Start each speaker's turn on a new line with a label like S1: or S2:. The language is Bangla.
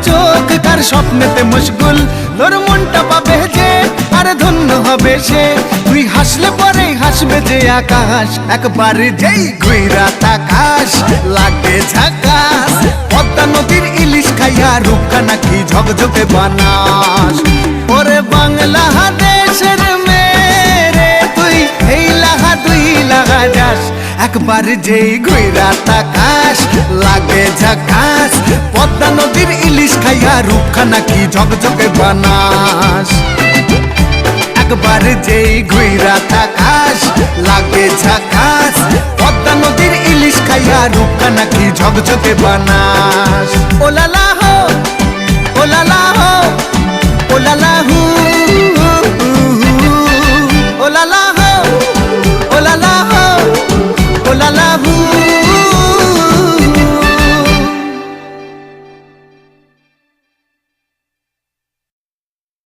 S1: চোখ কার স্বপ্নেতে মশগুল, তোর মনটা পাবে যে আরে ধন্য হবে সে। তুই হাসলে পরে হাসবে যে আকাশ, একবার যেই ঘুইরা তাকাস লাগে ঝাকাস। পদ্মা নদীর ইলিশ খাইয়া রূপকা নাকি ঝকঝকে বানাস। ওরে বাংলাদেশের মেরে তুই এই লাহা দুই লাগা যাস, একবার যেই ঘুইরা তাকাস লাগে ঝাকাস। পদ্মা নদীর ইলিশ খাইয়া রূপকা নাকি ঝকঝকে বানাস। একবার যেই ঘুইরা তাকাস লাগে ঝাকাস। পদ্মা নদীর ইলিশ খাইয়া রূপকা নাকি ঝকঝকে বানাস। ওলালা হো, ওলালা হো, ওলালা হু।